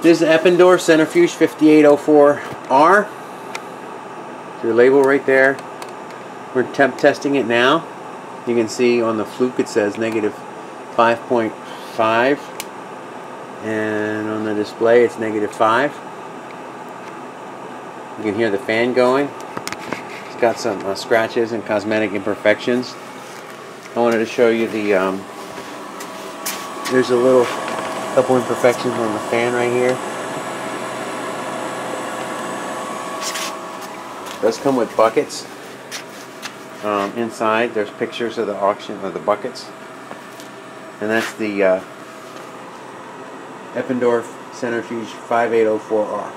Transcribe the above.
This is the Eppendorf Centrifuge 5804R. Your label right there. We're temp testing it now. You can see on the fluke it says negative 5.5, and on the display it's negative 5. You can hear the fan going. It's got some scratches and cosmetic imperfections. I wanted to show you the there's a couple imperfections on the fan right here. It does come with buckets. Inside there's pictures of the auction of the buckets, and that's the Eppendorf Centrifuge 5804R.